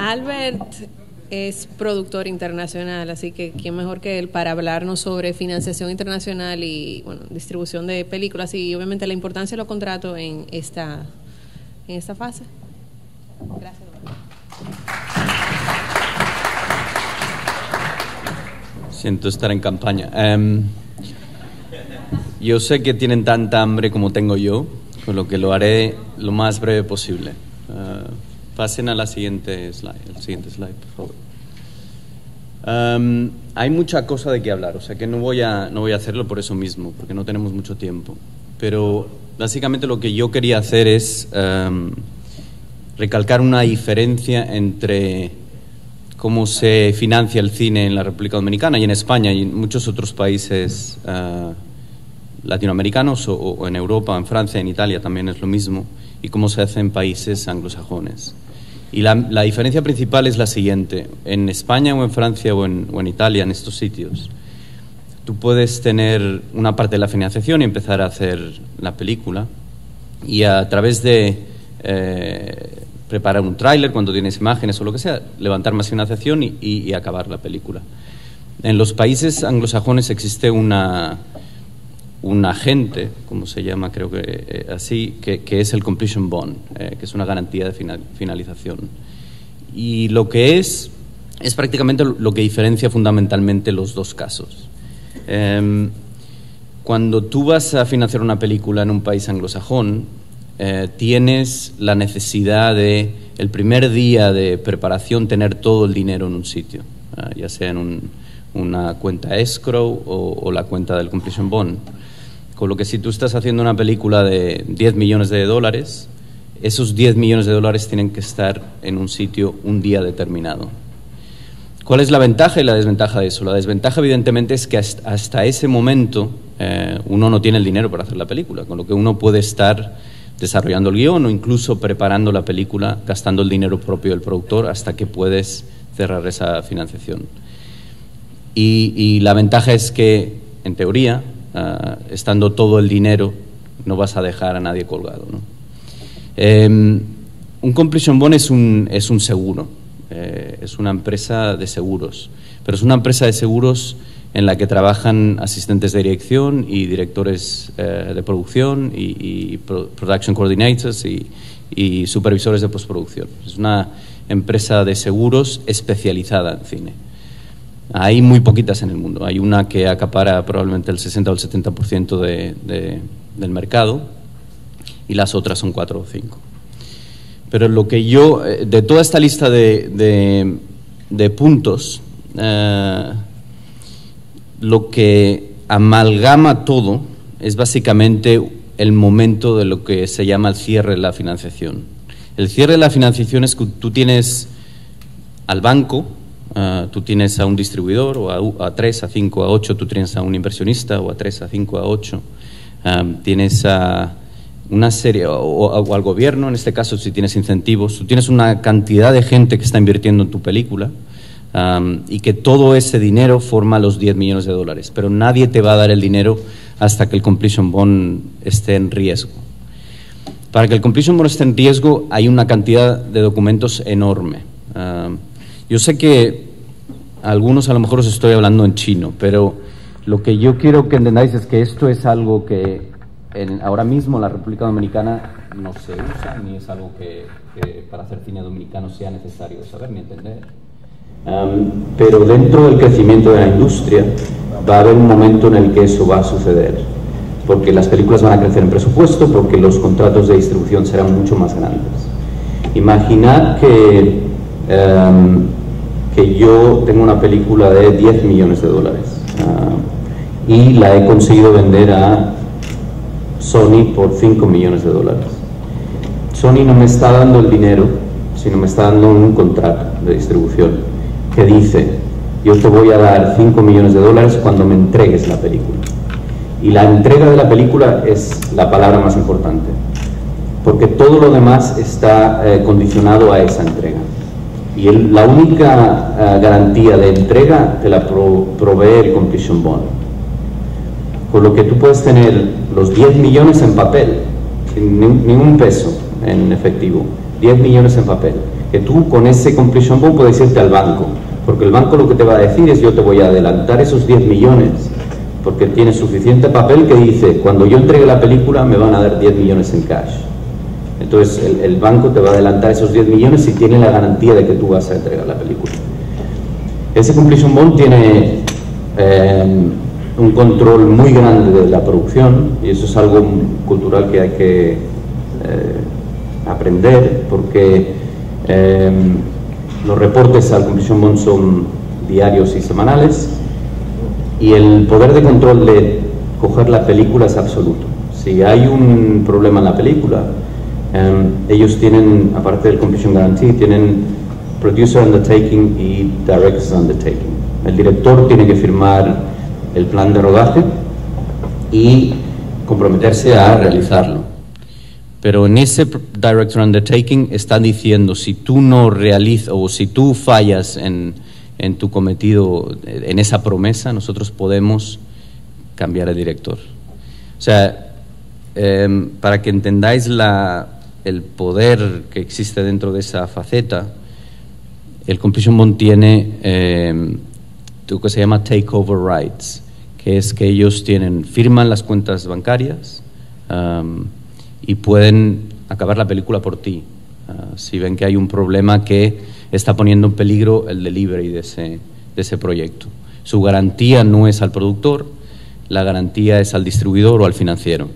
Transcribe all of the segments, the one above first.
Albert es productor internacional, así que quién mejor que él para hablarnos sobre financiación internacional y bueno, distribución de películas y obviamente la importancia de los contratos en esta fase. Gracias. Siento estar en campaña. Yo sé que tienen tanta hambre como tengo yo, con lo que lo haré lo más breve posible. Pasen a la siguiente slide, el siguiente slide, por favor. Hay mucha cosa de qué hablar, o sea que no voy a hacerlo por eso mismo, porque no tenemos mucho tiempo. Pero básicamente lo que yo quería hacer es recalcar una diferencia entre cómo se financia el cine en la República Dominicana y en España y en muchos otros países latinoamericanos o en Europa, en Francia, en Italia también es lo mismo, y cómo se hace en países anglosajones. Y la diferencia principal es la siguiente: en España o en Francia o en Italia, en estos sitios, tú puedes tener una parte de la financiación y empezar a hacer la película, y a través de preparar un tráiler cuando tienes imágenes o lo que sea, levantar más financiación y acabar la película. En los países anglosajones existe un agente, como se llama, creo que así, que es el completion bond, que es una garantía de finalización. Y lo que es prácticamente lo que diferencia fundamentalmente los dos casos. Cuando tú vas a financiar una película en un país anglosajón, tienes la necesidad de, el primer día de preparación, tener todo el dinero en un sitio, ya sea en una cuenta escrow o la cuenta del completion bond. Con lo que si tú estás haciendo una película de 10 millones de dólares, esos 10 millones de dólares tienen que estar en un sitio un día determinado. ¿Cuál es la ventaja y la desventaja de eso? La desventaja, evidentemente, es que hasta ese momento uno no tiene el dinero para hacer la película, con lo que uno puede estar desarrollando el guión o incluso preparando la película, gastando el dinero propio del productor hasta que puedes cerrar esa financiación. Y la ventaja es que, en teoría, estando todo el dinero, no vas a dejar a nadie colgado, ¿no? Un completion bond es un seguro, es una empresa de seguros, pero es una empresa de seguros en la que trabajan asistentes de dirección y directores de producción y production coordinators y supervisores de postproducción. Es una empresa de seguros especializada en cine. Hay muy poquitas en el mundo. Hay una que acapara probablemente el 60 o el 70% del mercado y las otras son 4 o 5. Pero lo que yo, de toda esta lista de puntos, lo que amalgama todo es básicamente el momento de lo que se llama el cierre de la financiación. El cierre de la financiación es que tú tienes al banco, tú tienes a un distribuidor, o a 3, a 5, a 8, tú tienes a un inversionista, o a 3, a 5, a 8, tienes a una serie, o al gobierno, en este caso si tienes incentivos, tú tienes una cantidad de gente que está invirtiendo en tu película, y que todo ese dinero forma los 10 millones de dólares, pero nadie te va a dar el dinero hasta que el completion bond esté en riesgo. Para que el completion bond esté en riesgo hay una cantidad de documentos enorme. Yo sé que algunos a lo mejor os estoy hablando en chino, pero lo que yo quiero que entendáis es que esto es algo que ahora mismo en la República Dominicana no se usa, ni es algo que para hacer cine dominicano sea necesario saber ni entender. Pero dentro del crecimiento de la industria va a haber un momento en el que eso va a suceder, porque las películas van a crecer en presupuesto, porque los contratos de distribución serán mucho más grandes. Imaginad que yo tengo una película de 10 millones de dólares y la he conseguido vender a Sony por 5 millones de dólares. Sony no me está dando el dinero, sino me está dando un contrato de distribución que dice: yo te voy a dar 5 millones de dólares cuando me entregues la película. Y la entrega de la película es la palabra más importante, porque todo lo demás está condicionado a esa entrega. Y la única garantía de entrega te la provee el completion bond. Con lo que tú puedes tener los 10 millones en papel, sin ningún peso en efectivo, 10 millones en papel, que tú con ese completion bond puedes irte al banco, porque el banco lo que te va a decir es: yo te voy a adelantar esos 10 millones, porque tienes suficiente papel que dice: cuando yo entregue la película me van a dar 10 millones en cash. Entonces el banco te va a adelantar esos 10 millones si tiene la garantía de que tú vas a entregar la película. Ese completion bond tiene un control muy grande de la producción, y eso es algo cultural que hay que aprender, porque los reportes al completion bond son diarios y semanales, y el poder de control de coger la película es absoluto. Si hay un problema en la película, ellos tienen, aparte del completion guarantee, tienen producer undertaking y director's undertaking. El director tiene que firmar el plan de rodaje y comprometerse a realizarlo. Pero en ese director undertaking están diciendo: si tú no realizas, o si tú fallas en tu cometido, en esa promesa, nosotros podemos cambiar el director. O sea, para que entendáis el poder que existe dentro de esa faceta, el completion bond tiene lo que se llama takeover rights, que es que ellos firman las cuentas bancarias y pueden acabar la película por ti, si ven que hay un problema que está poniendo en peligro el delivery de ese proyecto. Su garantía no es al productor, la garantía es al distribuidor o al financiero.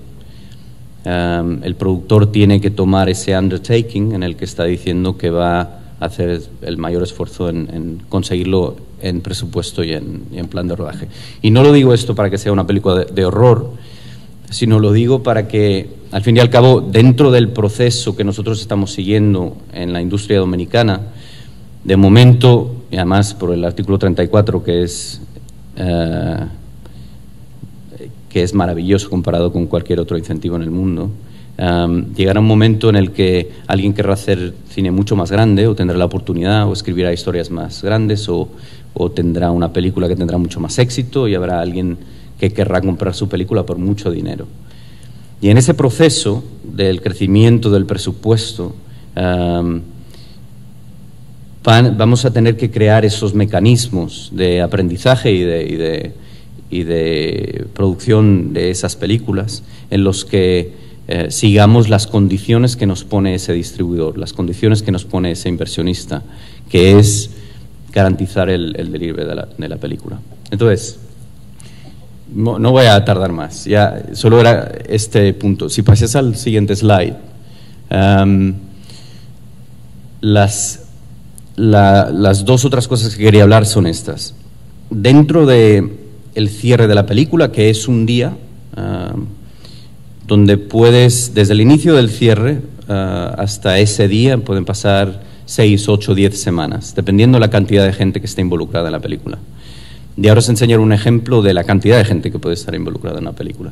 El productor tiene que tomar ese undertaking en el que está diciendo que va a hacer el mayor esfuerzo en conseguirlo en presupuesto y en plan de rodaje. Y no lo digo esto para que sea una película de horror, sino lo digo para que, al fin y al cabo, dentro del proceso que nosotros estamos siguiendo en la industria dominicana, de momento, y además por el artículo 34, que es maravilloso comparado con cualquier otro incentivo en el mundo, llegará un momento en el que alguien querrá hacer cine mucho más grande, o tendrá la oportunidad, o escribirá historias más grandes, o tendrá una película que tendrá mucho más éxito, y habrá alguien que querrá comprar su película por mucho dinero. Y en ese proceso del crecimiento del presupuesto, vamos a tener que crear esos mecanismos de aprendizaje y de producción de esas películas, en los que sigamos las condiciones que nos pone ese distribuidor, las condiciones que nos pone ese inversionista, que es garantizar el delivery de la película. Entonces, no voy a tardar más, ya solo era este punto. Si pasas al siguiente slide, las dos otras cosas que quería hablar son estas. Dentro de el cierre de la película, que es un día donde puedes, desde el inicio del cierre hasta ese día, pueden pasar 6, 8, 10 semanas, dependiendo de la cantidad de gente que esté involucrada en la película. Y ahora os enseñaré un ejemplo de la cantidad de gente que puede estar involucrada en la película.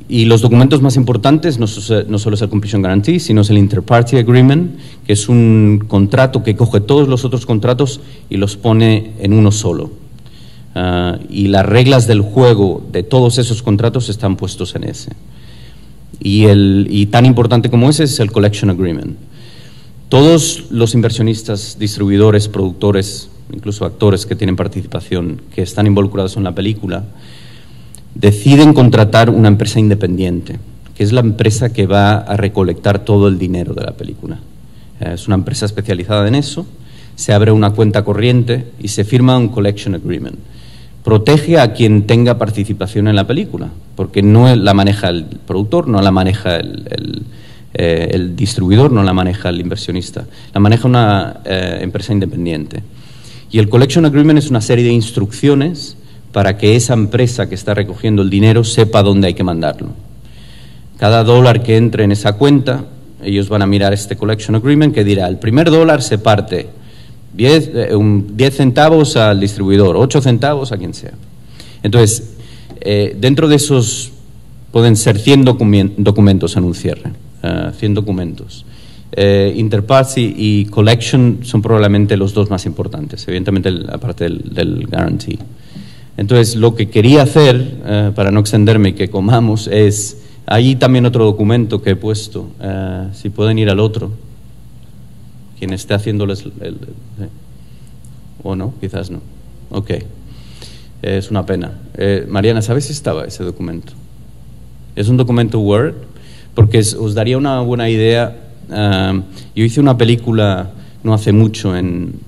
Y los documentos más importantes no solo es el Completion Guarantee, sino es el Interparty Agreement, que es un contrato que coge todos los otros contratos y los pone en uno solo. Y las reglas del juego de todos esos contratos están puestos en ese. Y tan importante como ese es el Collection Agreement. Todos los inversionistas, distribuidores, productores, incluso actores que tienen participación, que están involucrados en la película, deciden contratar una empresa independiente, que es la empresa que va a recolectar todo el dinero de la película. Es una empresa especializada en eso, se abre una cuenta corriente y se firma un Collection Agreement. Protege a quien tenga participación en la película, porque no la maneja el productor, no la maneja el distribuidor, no la maneja el inversionista, la maneja una empresa independiente. Y el Collection Agreement es una serie de instrucciones para que esa empresa que está recogiendo el dinero sepa dónde hay que mandarlo. Cada dólar que entre en esa cuenta, ellos van a mirar este Collection Agreement que dirá: el primer dólar se parte 10 centavos al distribuidor, 8 centavos a quien sea. Entonces, dentro de esos pueden ser 100 documentos en un cierre, 100 documentos. Interparty y Collection son probablemente los dos más importantes, evidentemente aparte del Guarantee. Entonces, lo que quería hacer, para no extenderme y que comamos, es, hay también otro documento que he puesto, si pueden ir al otro. quien esté haciéndoles o no, quizás no. Ok. Es una pena. Mariana, ¿sabes si estaba ese documento? Es un documento Word, porque os daría una buena idea. Yo hice una película no hace mucho en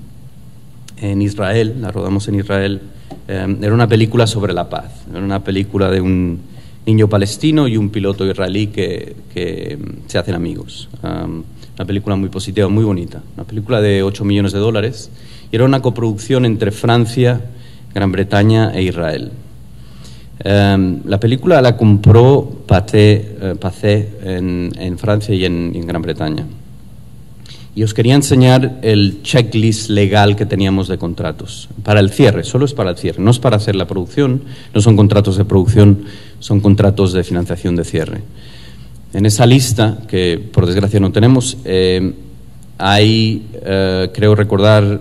Israel, la rodamos en Israel. Era una película sobre la paz. Era una película de un niño palestino y un piloto israelí que se hacen amigos. Una película muy positiva, muy bonita. Una película de $8 millones. Y era una coproducción entre Francia, Gran Bretaña e Israel. La película la compró Pathé en Francia y en Gran Bretaña. Y os quería enseñar el checklist legal que teníamos de contratos para el cierre. Solo es para el cierre, no es para hacer la producción, no son contratos de producción, son contratos de financiación de cierre. En esa lista, que por desgracia no tenemos, hay, creo recordar,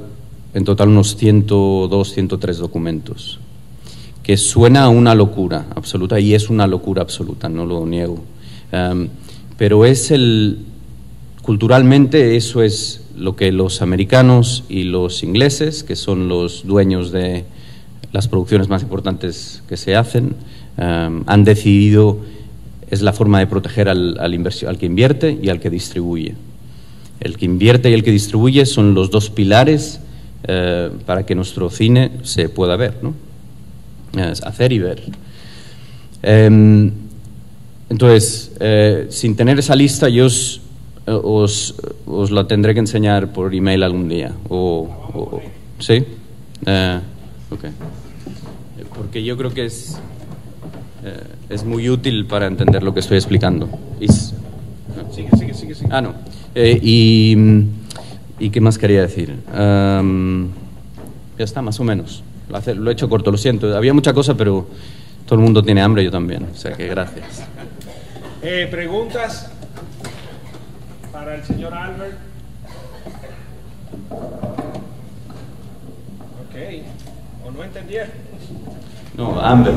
en total unos 102, 103 documentos, que suena a una locura absoluta, y es una locura absoluta, no lo niego. Pero es culturalmente eso es lo que los americanos y los ingleses, que son los dueños de las producciones más importantes que se hacen, han decidido, es la forma de proteger al que invierte y al que distribuye. El que invierte y el que distribuye son los dos pilares para que nuestro cine se pueda ver, ¿no? Hacer y ver. Entonces, sin tener esa lista, yo os la tendré que enseñar por email algún día. ¿Sí? Okay. Porque yo creo que es muy útil para entender lo que estoy explicando. Sigue. Ah, no. ¿Y qué más quería decir? Ya está, más o menos. Lo he hecho corto, lo siento. Había mucha cosa, pero todo el mundo tiene hambre, yo también. O sea que gracias. ¿Preguntas para el señor Albert? Ok. ¿O no entendieron? No, hambre.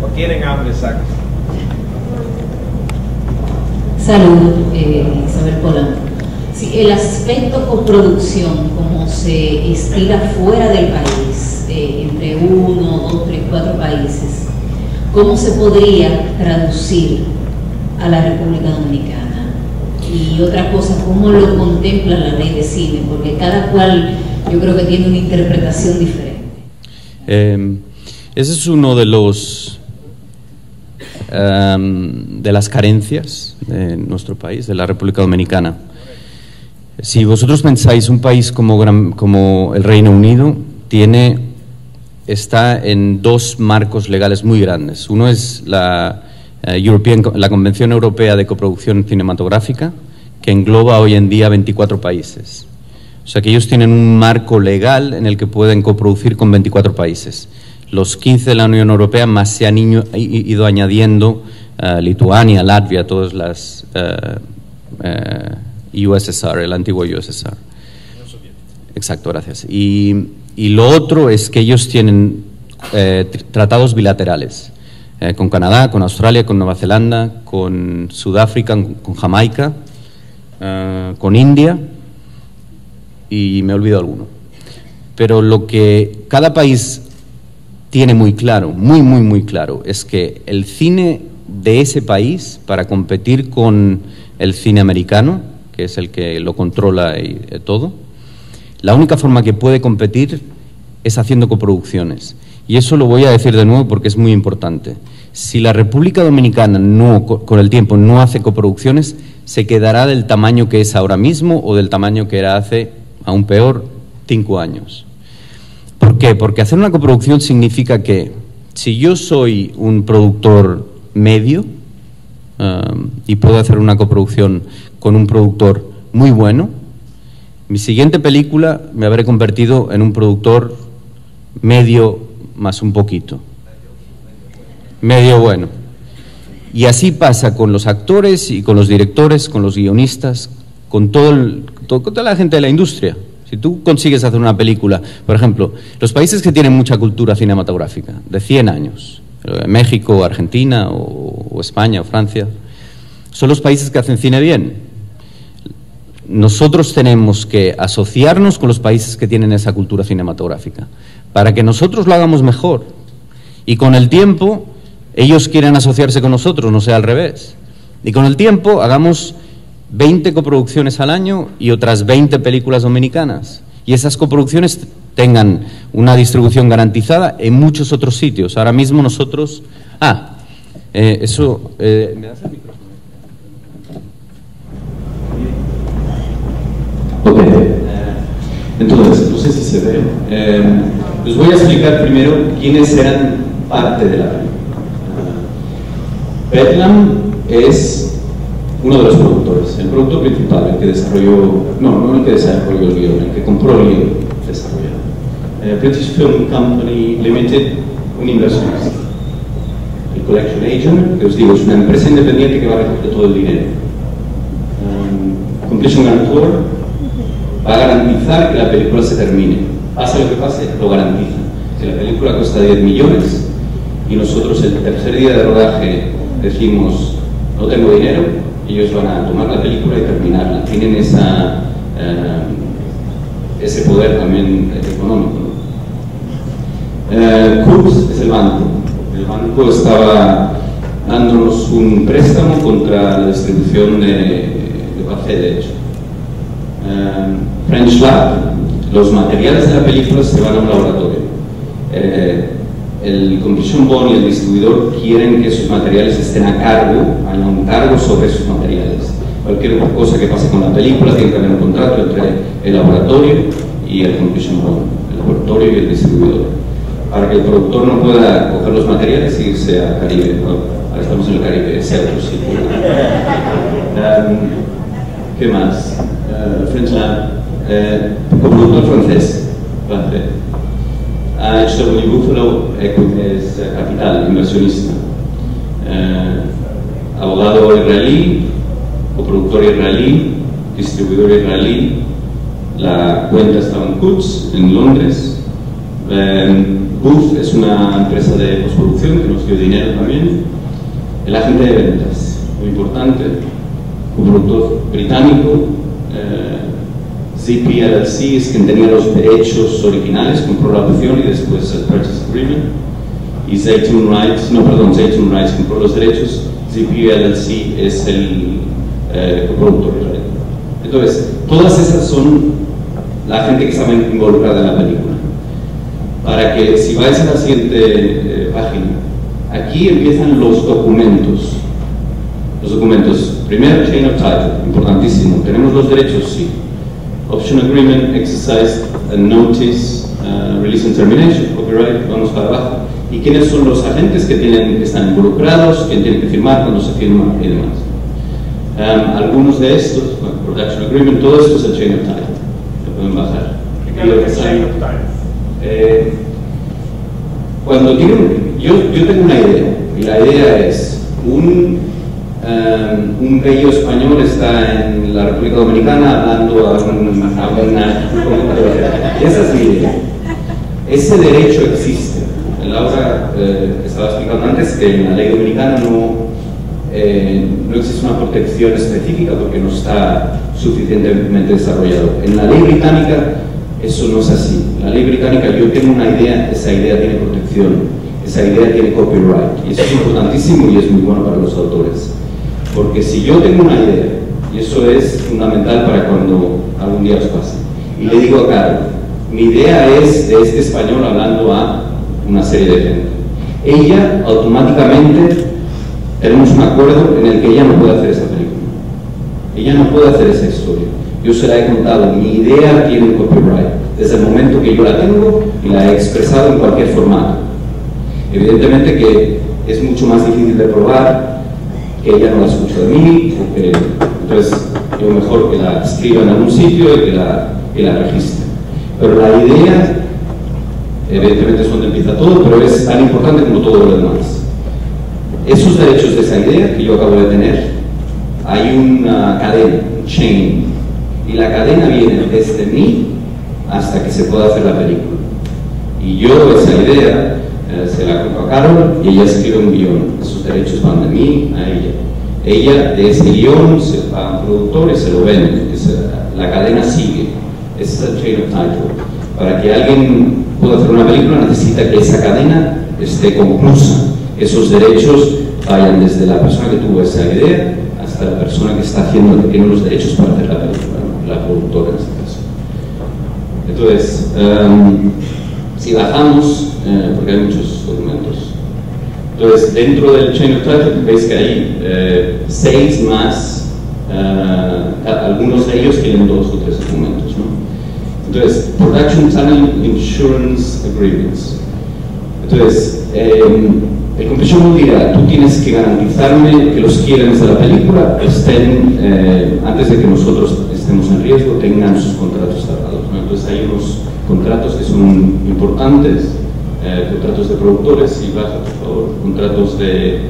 ¿O tienen hambre, exacto? Salud, Isabel Polanco. Sí, el aspecto coproducción, como se estira fuera del país, entre 1, 2, 3, 4 países, ¿cómo se podría traducir a la República Dominicana? Y otra cosa, ¿cómo lo contempla la ley de cine? Porque cada cual yo creo que tiene una interpretación diferente. Ese es uno de las carencias de nuestro país, de la República Dominicana. Si vosotros pensáis, un país como el Reino Unido está en dos marcos legales muy grandes. Uno es la Convención Europea de Coproducción Cinematográfica, que engloba hoy en día 24 países. O sea que ellos tienen un marco legal en el que pueden coproducir con 24 países. Los 15 de la Unión Europea, más se han ido añadiendo Lituania, Latvia, todas las USSR, el antiguo USSR. Exacto, gracias. Y lo otro es que ellos tienen tratados bilaterales con Canadá, con Australia, con Nueva Zelanda, con Sudáfrica, con Jamaica, con India, y me olvido alguno. Pero lo que cada país tiene muy claro, muy claro, es que el cine de ese país, para competir con el cine americano, que es el que lo controla y todo, la única forma que puede competir es haciendo coproducciones. Y eso lo voy a decir de nuevo porque es muy importante. Si la República Dominicana con el tiempo no hace coproducciones, se quedará del tamaño que es ahora mismo o del tamaño que era hace, aún peor, 5 años. ¿Por qué? Porque hacer una coproducción significa que si yo soy un productor medio y puedo hacer una coproducción con un productor muy bueno, mi siguiente película me habré convertido en un productor medio más un poquito. Medio bueno. Y así pasa con los actores y con los directores, con los guionistas, con toda la gente de la industria. Si tú consigues hacer una película, por ejemplo, los países que tienen mucha cultura cinematográfica, de 100 años, México, Argentina o España o Francia, son los países que hacen cine bien. nosotros tenemos que asociarnos con los países que tienen esa cultura cinematográfica, para que nosotros lo hagamos mejor. Y con el tiempo, ellos quieren asociarse con nosotros, no sea al revés. Y con el tiempo, hagamos 20 coproducciones al año y otras 20 películas dominicanas. Y esas coproducciones tengan una distribución garantizada en muchos otros sitios. Ahora mismo nosotros... ¿me das el micrófono? Ok, entonces, no sé si se ve. Les voy a explicar primero quiénes eran parte de la película. Bedlam es uno de los productores, el productor principal, el que desarrolló, no el que desarrolló el guión, el que compró el guión desarrollado. British Film Company Limited, un inversionista. El Collection Agent, que os digo, es una empresa independiente que va a recoger todo el dinero. Completion Guarantor va a garantizar que la película se termine. Pase lo que pase, lo garantiza. Si la película cuesta 10 millones y nosotros el tercer día de rodaje decimos no tengo dinero, ellos van a tomar la película y terminarla. Tienen ese poder también económico, ¿no? Coors es el banco. El banco estaba dándonos un préstamo contra la distribución de café, de hecho. French Lab, los materiales de la película se van a un laboratorio. El Completion Bond y el distribuidor quieren que sus materiales estén a cargo, haya un cargo sobre sus materiales. Cualquier cosa que pase con la película tiene que haber un contrato entre el laboratorio y el Completion Bond, el laboratorio y el distribuidor, para que el productor no pueda coger los materiales y irse a Caribe. Ahora estamos en el Caribe, sea otro sitio. ¿Qué más? French Lab, coproductor francés. HW Buffalo es capital, inversionista. Abogado israelí, coproductor israelí, distribuidor israelí. La cuenta estaba en Coutts, en Londres. Buff es una empresa de postproducción que nos dio dinero también. El agente de ventas, muy importante, coproductor británico. ZP LLC es quien tenía los derechos originales, compró la opción y después el Purchase Agreement. Y Zaytoon Rights compró los derechos, ZP LLC es el coproductor. Entonces, todas esas son la gente que estaba involucrada en la película. Para que, si vais a la siguiente página, aquí empiezan los documentos. Los documentos, primero, Chain of Title, importantísimo. ¿Tenemos los derechos? Sí. Option Agreement, Exercise and Notice, Release and Termination, Copyright, vamos para abajo. ¿Y quiénes son los agentes que están involucrados? ¿Quién tiene que firmar? ¿Cuándo se firma? Y demás. Algunos de estos, Production Agreement, todo esto es el Chain of Title. Lo pueden bajar. ¿Qué es el Chain of Title? Cuando yo tengo una idea, y la idea es un bello español está en la República Dominicana hablando a una esa es mi idea. Ese derecho existe. Laura estaba explicando antes que en la ley dominicana no existe una protección específica porque no está suficientemente desarrollado. En la ley británica eso no es así. La ley británica, yo tengo una idea, esa idea tiene protección, esa idea tiene copyright, y eso es importantísimo y es muy bueno para los autores. Porque si yo tengo una idea, y eso es fundamental para cuando algún día os pase, y le digo a Carol, mi idea es de este español hablando a una serie de gente, ella automáticamente tenemos un acuerdo en el que ella no puede hacer esa película, ella no puede hacer esa historia. Yo se la he contado, mi idea tiene copyright desde el momento que yo la tengo y la he expresado en cualquier formato. Evidentemente que es mucho más difícil de probar, que ella no la escucha de mí, entonces yo mejor que la escriba en algún sitio y que la registre. Pero la idea, evidentemente es donde empieza todo, pero es tan importante como todo lo demás. Esos derechos de esa idea que yo acabo de tener, hay una cadena, un chain, y la cadena viene desde mí hasta que se pueda hacer la película. Y yo esa idea se la cuento a Carol y ella escribe un guión. Esos derechos van de mí a ella. Ella, de ese guión, se paga a un productor y se lo vende. La cadena sigue. Ese es el chain of title. Para que alguien pueda hacer una película necesita que esa cadena esté conclusa. Esos derechos vayan desde la persona que tuvo esa idea hasta la persona que está haciendo, que tiene los derechos para hacer la película, ¿no? La productora en este caso. Entonces, si bajamos, porque hay muchos documentos, entonces dentro del chain of title veis que hay 6 más, algunos de ellos tienen 2 o 3 documentos, ¿no? Entonces, Production Channel Insurance Agreements. Entonces, el completion bond dirá, tú tienes que garantizarme que los clientes de la película estén, antes de que nosotros estemos en riesgo, tengan sus contratos cerrados, ¿no? Entonces hay unos contratos que son importantes, contratos de productores, si baja por favor, contratos de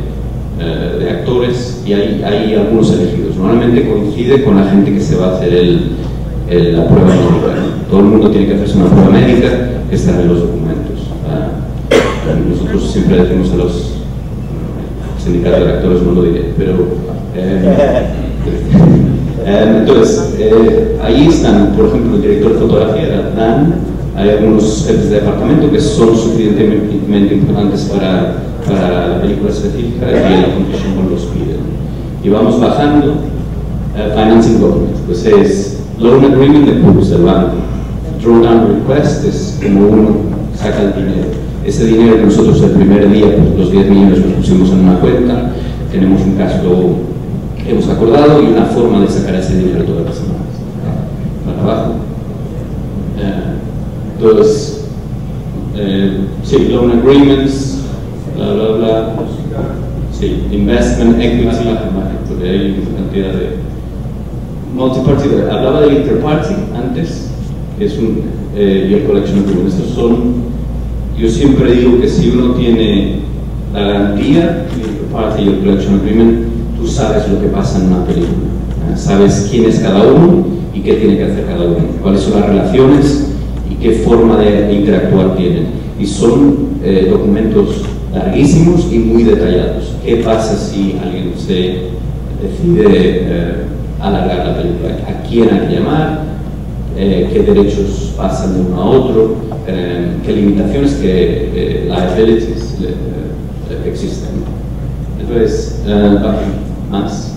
actores, y hay algunos elegidos. Normalmente coincide con la gente que se va a hacer la prueba médica, ¿no? Todo el mundo tiene que hacerse una prueba médica que está en los documentos. Nosotros siempre decimos a los sindicatos de actores, no lo diré, pero entonces ahí están, por ejemplo, el director de fotografía, Dan, hay algunos jefes de departamento que son suficientemente importantes para la película específica y la competition con los pide. Y vamos bajando. Financing documents, pues es loan agreement de PUBs del banco, drawdown request es como uno saca el dinero. Ese dinero que nosotros el primer día, pues, los 10 millones los pusimos en una cuenta, tenemos un cash flow que hemos acordado y una forma de sacar ese dinero todas las semanas. Para abajo. Entonces, sí, loan agreements, bla bla bla. Sí, investment, equity, porque hay una cantidad de multi-party. Hablaba del interparty antes, que es y el collection agreement. Estos son. Yo siempre digo que si uno tiene la garantía, el interparty y el collection agreement, tú sabes lo que pasa en una película. Sabes quién es cada uno y qué tiene que hacer cada uno, cuáles son las relaciones y qué forma de interactuar tienen. Y son documentos larguísimos y muy detallados. ¿Qué pasa si alguien se decide alargar la película? ¿A quién hay que llamar? ¿Qué derechos pasan de uno a otro? ¿Qué limitaciones, qué liabilities existen? Entonces, más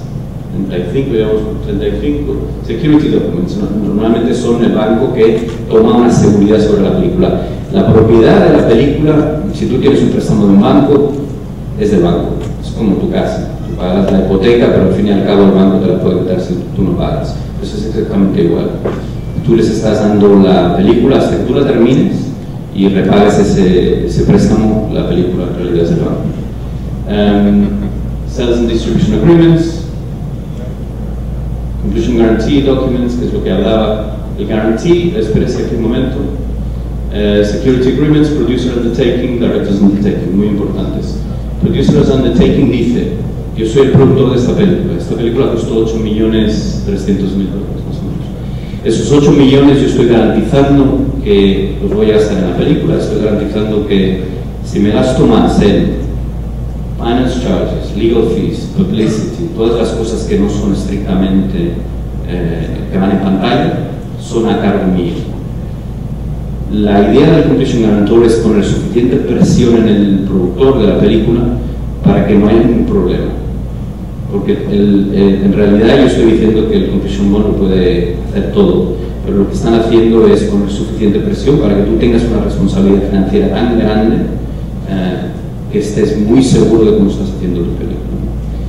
35, digamos 35, security documents, normalmente son el banco que toma una seguridad sobre la película. La propiedad de la película, si tú tienes un préstamo de un banco, es del banco, es como tu casa. Tú pagas la hipoteca, pero al fin y al cabo el banco te la puede quitar si tú no pagas. Eso es exactamente igual. Tú les estás dando la película hasta que tú la termines y repagues ese préstamo, la película en realidad es del banco. Sales and distribution agreements, completion guarantee documents, que es lo que hablaba. El guarantee, espérese aquí un momento. Security agreements, producer undertaking, director's undertaking, muy importantes. Producer's undertaking dice, yo soy el productor de esta película costó 8.300.000 dólares más o menos. Esos 8 millones yo estoy garantizando que los voy a gastar en la película, estoy garantizando que si me gasto más en finance charges, legal fees, publicity, todas las cosas que no son estrictamente que van en pantalla, son a cargo mío. La idea del completion guarantor es poner suficiente presión en el productor de la película para que no haya ningún problema. Porque en realidad yo estoy diciendo que el completion bond lo puede hacer todo, pero lo que están haciendo es poner suficiente presión para que tú tengas una responsabilidad financiera tan grande que estés muy seguro de cómo estás haciendo tu película.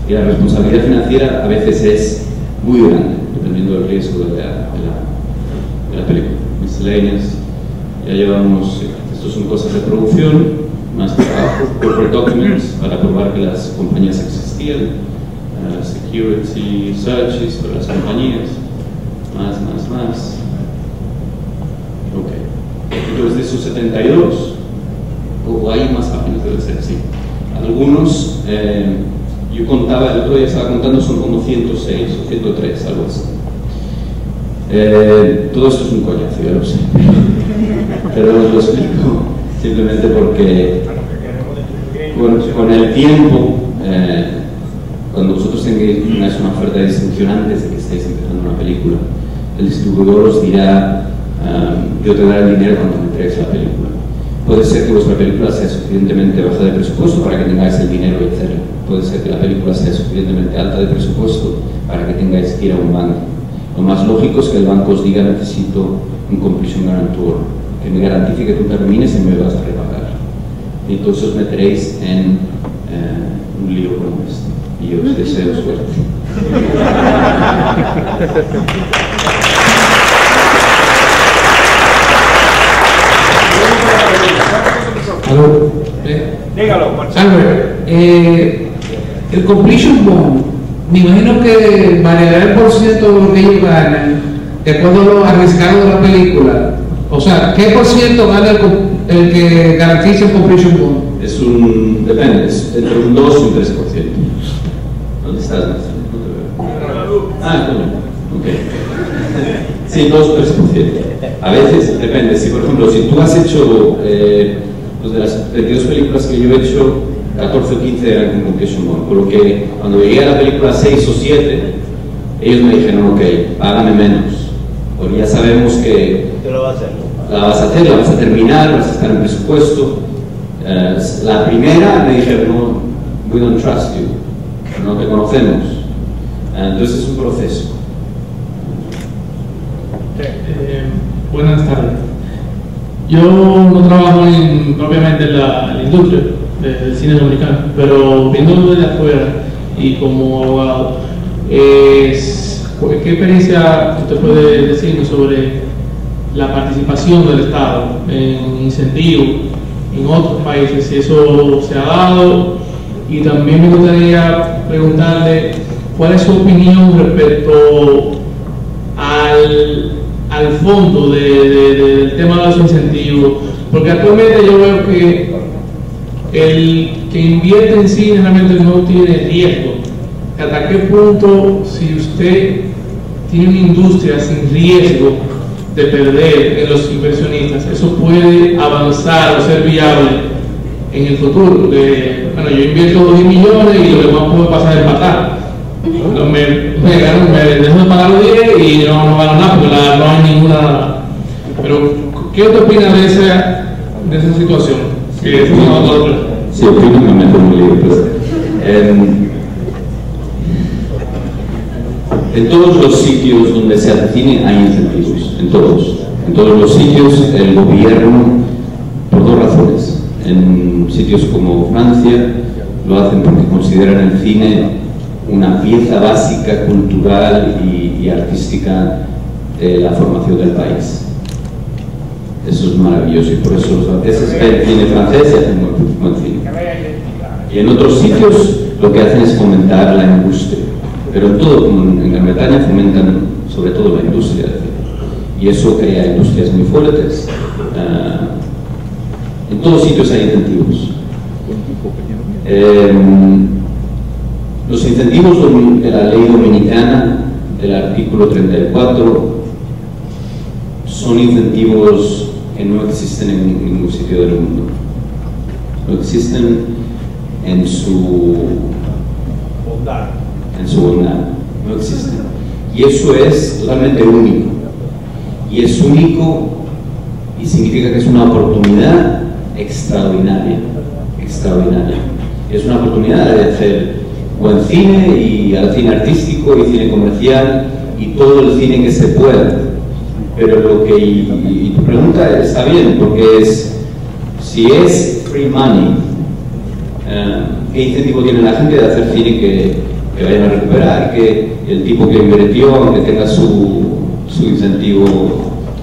Y la responsabilidad financiera a veces es muy grande, dependiendo del riesgo de la película. Miscellaneous. Ya llevamos, estos son cosas de producción, más trabajo, corporate documents para probar que las compañías existían, security searches para las compañías, más. Ok. Entonces de esos 72, o hay más páginas, debe ser así. Algunos, yo contaba, el otro día estaba contando, son como 106 o 103, algo así. Todo esto es un coñazo, ya lo sé. Pero os lo explico simplemente porque con el tiempo, cuando vosotros tengáis una oferta de distribución antes de que estéis empezando una película. El distribuidor os dirá, yo te daré el dinero cuando me entregues la película. Puede ser que vuestra película sea suficientemente baja de presupuesto para que tengáis el dinero y hacerla. Puede ser que la película sea suficientemente alta de presupuesto para que tengáis que ir a un banco. Lo más lógico es que el banco os diga: necesito un completion guarantor que me garantice que tú termines y me vas a repagar. Y entonces os meteréis en un lío como este. Y os deseo suerte. Aló. Dígalo, Albert, el completion bond, me imagino que variará el porciento de lo que ellos ganan de acuerdo a lo arriesgado de la película. O sea, ¿qué porciento gana el que garantiza el completion bond? Es un... depende, es entre un 2 y un 3%. ¿Dónde estás, Néstor? No te veo. Ah, coño. Ok. Sí, 2 o 3%. A veces, depende. Si, por ejemplo, si tú has hecho... pues de las 22 películas que yo he hecho, 14 o 15 eran con completion bond. Por lo que cuando llegué a la película 6 o 7, ellos me dijeron: ok, págame menos. Porque ya sabemos que... ¿Qué lo va a hacer? La vas a hacer, la vas a terminar, vas a estar en presupuesto. La primera me dijeron: no, we don't trust you, no te conocemos. Entonces es un proceso. Buenas tardes. Yo no trabajo propiamente en la industria del cine dominicano, pero viéndolo desde afuera y como abogado, ¿qué experiencia usted puede decirnos sobre la participación del Estado en incentivos en otros países, si eso se ha dado? Y también me gustaría preguntarle cuál es su opinión respecto al fondo del tema de los incentivos, porque actualmente yo veo que el que invierte en cine realmente no tiene riesgo. ¿Hasta qué punto, si usted tiene una industria sin riesgo de perder en los inversionistas, eso puede avanzar o ser viable en el futuro? Porque, bueno, yo invierto 10 millones y lo demás puede pasar de empatar. Me dejo de pagar los 10 y no gano nada porque no hay ninguna. Pero, ¿qué usted opina de esa situación? Que es una otra. Sí, opino que me meto muy libre. Pues, en todos los sitios donde se hace cine hay incentivos, en todos los sitios el gobierno, por dos razones. En sitios como Francia lo hacen porque consideran el cine una pieza básica, cultural y artística de la formación del país. Eso es maravilloso y por eso los franceses ven cine francés y hacen buen cine. Y en otros sitios lo que hacen es fomentar la industria, pero en todo, como en Gran Bretaña, fomentan sobre todo la industria del cine. Y eso crea industrias muy fuertes. En todos sitios hay incentivos. Los incentivos de la ley dominicana, del artículo 34, son incentivos que no existen en ningún sitio del mundo. No existen en su bondad. No existen. Y eso es totalmente único. Y es único y significa que es una oportunidad extraordinaria. Extraordinaria. Es una oportunidad de hacer buen cine y al cine artístico y cine comercial y todo el cine que se pueda. Pero lo que, y tu pregunta está bien, porque si es free money, ¿qué incentivo tiene la gente de hacer cine que vayan a recuperar? Que el tipo que invirtió, aunque tenga su incentivo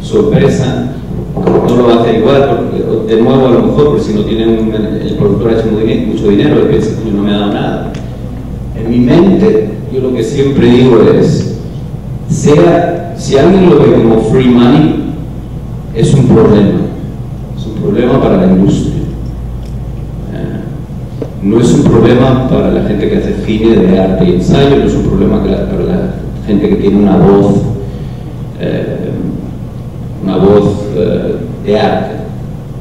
sorpresa, no lo va a hacer igual, porque, de nuevo a lo mejor, porque si no tiene el productor ha hecho mucho dinero, él piensa que no me ha dado nada. En mi mente, yo lo que siempre digo es, si alguien lo ve como free money, es un problema para la industria. No es un problema para la gente que hace cine de arte y ensayo, no es un problema para la gente que tiene una voz de arte.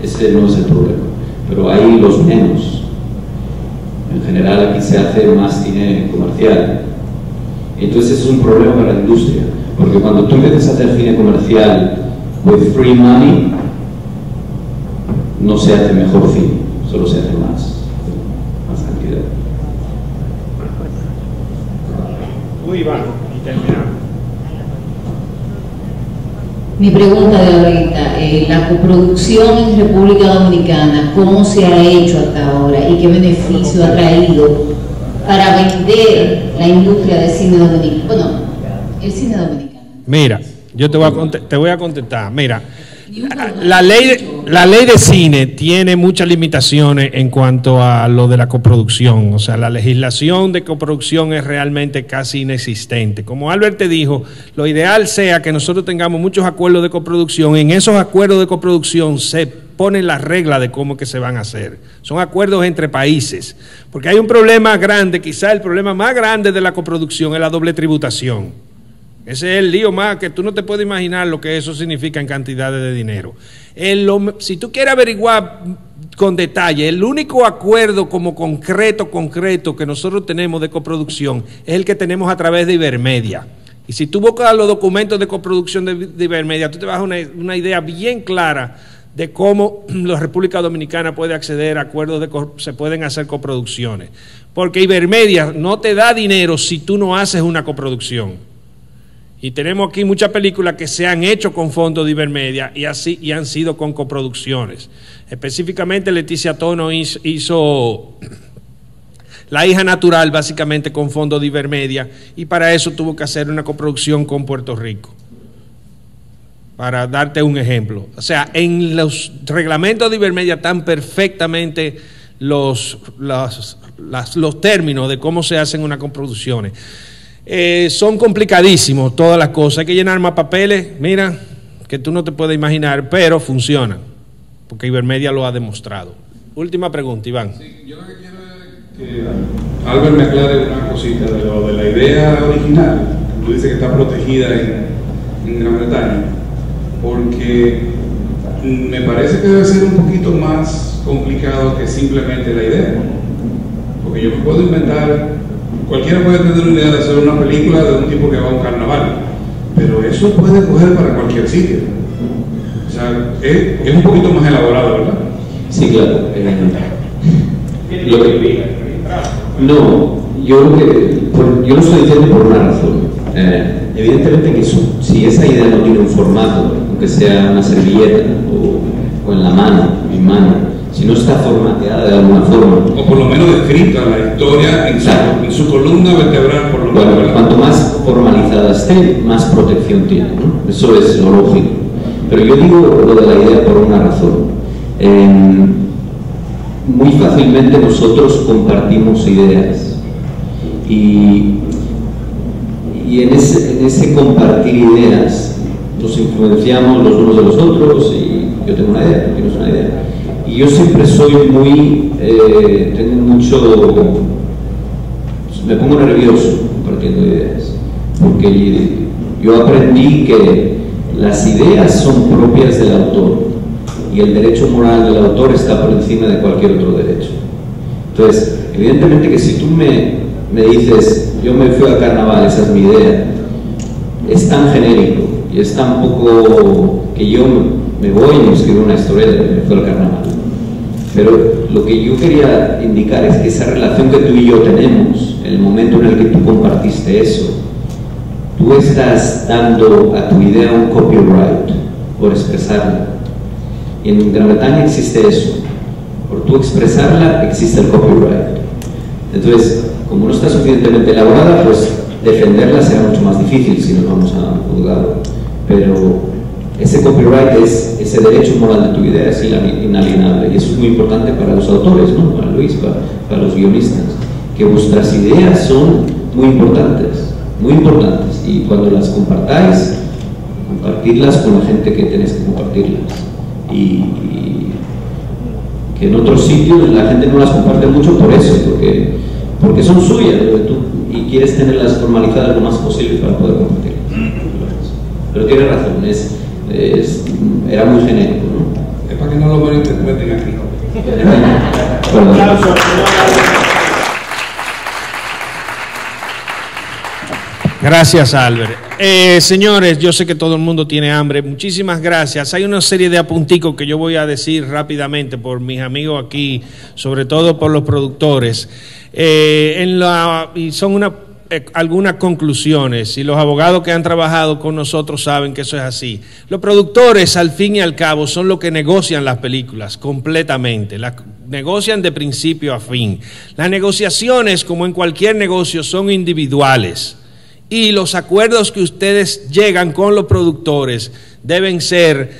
Ese no es el problema, pero hay los menos. En general aquí se hace más cine comercial Entonces es un problema para la industria, porque cuando tú empiezas a hacer cine comercial with free money, no se hace mejor cine, solo se hace más cantidad. Muy Iván, y terminamos. Mi pregunta de ahorita, la coproducción en República Dominicana, ¿cómo se ha hecho hasta ahora y qué beneficio ha traído para vender la industria del cine dominicano? Bueno, el cine dominicano. Mira, yo te voy a contestar. Mira, la ley de cine tiene muchas limitaciones en cuanto a lo de la coproducción. O sea, la legislación de coproducción es realmente casi inexistente. Como Albert te dijo, lo ideal sea que nosotros tengamos muchos acuerdos de coproducción. En esos acuerdos de coproducción se ponen las reglas de cómo que se van a hacer. Son acuerdos entre países. Porque hay un problema grande, quizá el problema más grande de la coproducción es la doble tributación. Ese es el lío más que tú no te puedes imaginar lo que eso significa en cantidades de dinero. Si tú quieres averiguar con detalle, el único acuerdo como concreto que nosotros tenemos de coproducción es el que tenemos a través de Ibermedia. Y si tú buscas los documentos de coproducción de Ibermedia, tú te vas a una idea bien clara de cómo la República Dominicana puede acceder a acuerdos se pueden hacer coproducciones. Porque Ibermedia no te da dinero si tú no haces una coproducción. Y tenemos aquí muchas películas que se han hecho con fondos de Ibermedia y han sido con coproducciones. Específicamente Leticia Tono hizo La hija natural básicamente con fondos de Ibermedia y para eso tuvo que hacer una coproducción con Puerto Rico. Para darte un ejemplo. O sea, en los reglamentos de Ibermedia están perfectamente los términos de cómo se hacen unas coproducciones. Son complicadísimos todas las cosas, hay que llenar más papeles, mira, que tú no te puedes imaginar, pero funcionan, porque Ibermedia lo ha demostrado. Última pregunta, Iván. Sí, yo lo que quiero es que Albert me aclare una cosita de lo de la idea original. Tú dices que está protegida en Gran Bretaña, porque me parece que debe ser un poquito más complicado que simplemente la idea, porque yo me puedo inventar. Cualquiera puede tener una idea de hacer una película de un tipo que va a un carnaval, pero eso puede coger para cualquier sitio. O sea, es un poquito más elaborado, ¿verdad? Sí, claro. No, yo lo estoy diciendo por una razón. Evidentemente que si esa idea no tiene un formato, aunque sea una servilleta o en la mano, en mano, si no está formateada de alguna forma. O por lo menos descrita la historia en su columna vertebral, por lo menos. Bueno, cuanto más formalizada esté, más protección tiene, ¿no? Eso es lo lógico. Pero yo digo lo de la idea por una razón. Muy fácilmente nosotros compartimos ideas. Y en ese compartir ideas nos influenciamos los unos de los otros y yo tengo una idea, tú tienes una idea. Y yo siempre soy tengo mucho, me pongo nervioso compartiendo ideas, porque yo aprendí que las ideas son propias del autor y el derecho moral del autor está por encima de cualquier otro derecho. Entonces, evidentemente que si tú me dices, yo me fui al carnaval, esa es mi idea, es tan genérico y es tan poco que yo me voy y me escribo una historia de que me fui al carnaval. Pero lo que yo quería indicar es que esa relación que tú y yo tenemos, en el momento en el que tú compartiste eso, tú estás dando a tu idea un copyright por expresarla. Y en Gran Bretaña existe eso. Por tú expresarla existe el copyright. Entonces, como no está suficientemente elaborada, pues defenderla será mucho más difícil si nos vamos a un juzgado. Pero ese copyright ese derecho moral de tu idea es inalienable y eso es muy importante para los autores, ¿no? Para Luis, para los guionistas, que vuestras ideas son muy importantes y cuando las compartáis, compartirlas con la gente que tenéis que compartirlas y que en otros sitios la gente no las comparte mucho por eso, porque son suyas y quieres tenerlas formalizadas lo más posible para poder compartirlas. Pero tienes razón, era muy genérico, ¿no? Es para que no lo malinterpreten aquí. Gracias, Albert. Señores, yo sé que todo el mundo tiene hambre. Muchísimas gracias. Hay una serie de apunticos que yo voy a decir rápidamente por mis amigos aquí, sobre todo por los productores. Y son algunas conclusiones, y los abogados que han trabajado con nosotros saben que eso es así. Los productores, al fin y al cabo, son los que negocian las películas completamente, las negocian de principio a fin. Las negociaciones, como en cualquier negocio, son individuales, y los acuerdos que ustedes llegan con los productores deben ser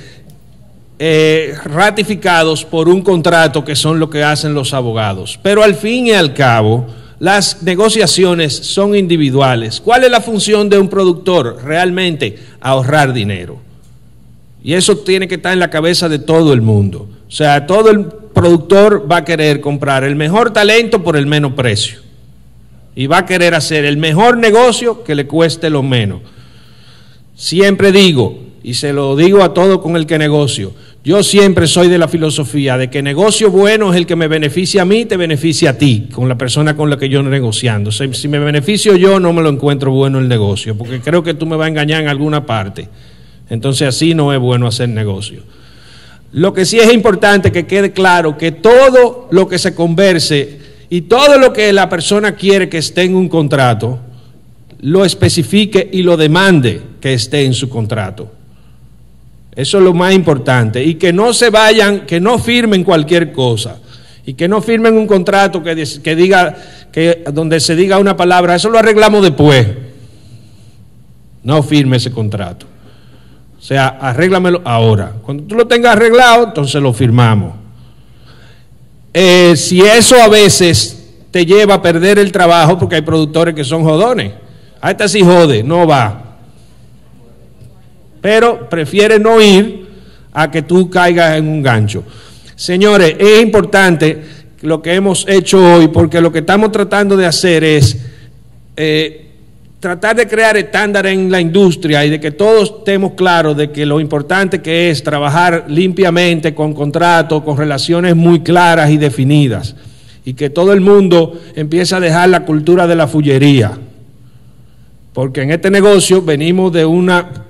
ratificados por un contrato, que son lo que hacen los abogados. Pero al fin y al cabo, las negociaciones son individuales. ¿Cuál es la función de un productor? Realmente ahorrar dinero. Y eso tiene que estar en la cabeza de todo el mundo. O sea, todo el productor va a querer comprar el mejor talento por el menos precio. Y va a querer hacer el mejor negocio que le cueste lo menos. Siempre digo, y se lo digo a todo con el que negocio, yo siempre soy de la filosofía de que negocio bueno es el que me beneficia a mí, te beneficia a ti, con la persona con la que yo negociando. O sea, si me beneficio yo, no me lo encuentro bueno el negocio, porque creo que tú me vas a engañar en alguna parte. Entonces así no es bueno hacer negocio. Lo que sí es importante que quede claro que todo lo que se converse y todo lo que la persona quiere que esté en un contrato, lo especifique y lo demande que esté en su contrato. Eso es lo más importante. Y que no se vayan, que no firmen cualquier cosa. Y que no firmen un contrato que diga, donde se diga una palabra, eso lo arreglamos después. No firme ese contrato. O sea, arréglamelo ahora. Cuando tú lo tengas arreglado, entonces lo firmamos. Si eso a veces te lleva a perder el trabajo, porque hay productores que son jodones. A esta sí jode, no va. Pero prefiere no ir a que tú caigas en un gancho. Señores, es importante lo que hemos hecho hoy, porque lo que estamos tratando de hacer es tratar de crear estándares en la industria y de que todos estemos claros de que lo importante que es trabajar limpiamente, con contratos, con relaciones muy claras y definidas, y que todo el mundo empiece a dejar la cultura de la fullería, porque en este negocio venimos de una,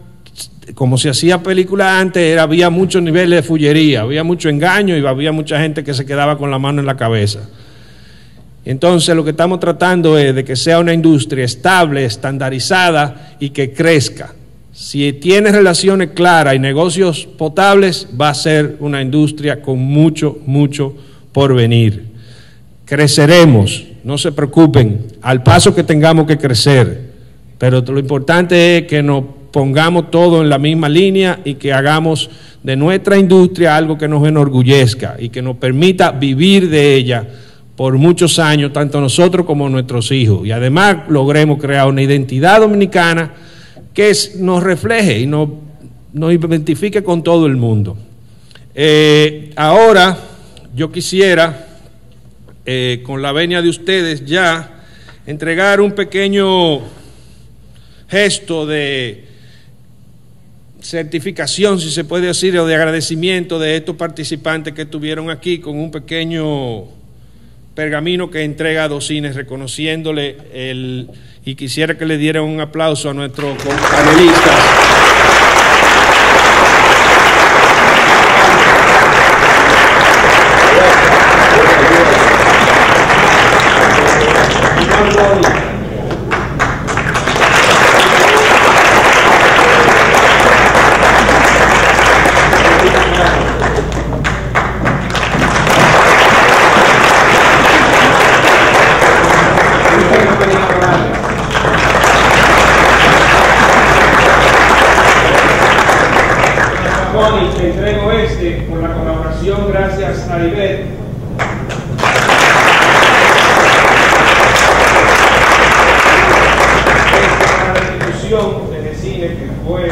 como se hacía película antes, había muchos niveles de fullería, había mucho engaño y había mucha gente que se quedaba con la mano en la cabeza. Entonces lo que estamos tratando es de que sea una industria estable, estandarizada y que crezca. Si tiene relaciones claras y negocios potables, va a ser una industria con mucho, mucho por venir. Creceremos, no se preocupen, al paso que tengamos que crecer, pero lo importante es que nos pongamos todo en la misma línea y que hagamos de nuestra industria algo que nos enorgullezca y que nos permita vivir de ella por muchos años, tanto nosotros como nuestros hijos, y además logremos crear una identidad dominicana que nos refleje y nos identifique con todo el mundo. Ahora yo quisiera, con la venia de ustedes ya, entregar un pequeño gesto de certificación, si se puede decir, o de agradecimiento de estos participantes que estuvieron aquí, con un pequeño pergamino que entrega a Docines, reconociéndole y quisiera que le dieran un aplauso a nuestros panelistas. Te entrego por la colaboración, gracias a Ivette. Para la institución de cine que fue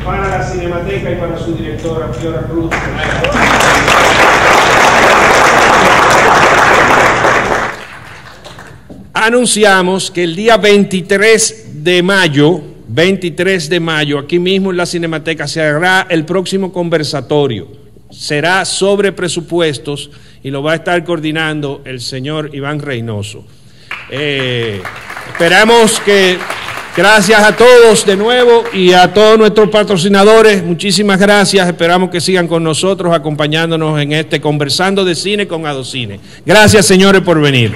para la Cinemateca y para su directora Fiora Cruz. Anunciamos que el día 23 de mayo, aquí mismo en la Cinemateca, se hará el próximo conversatorio. será sobre presupuestos y lo va a estar coordinando el señor Iván Reynoso. Esperamos que, gracias a todos de nuevo y a todos nuestros patrocinadores, muchísimas gracias, esperamos que sigan con nosotros acompañándonos en este Conversando de Cine con Adocine. Gracias, señores, por venir.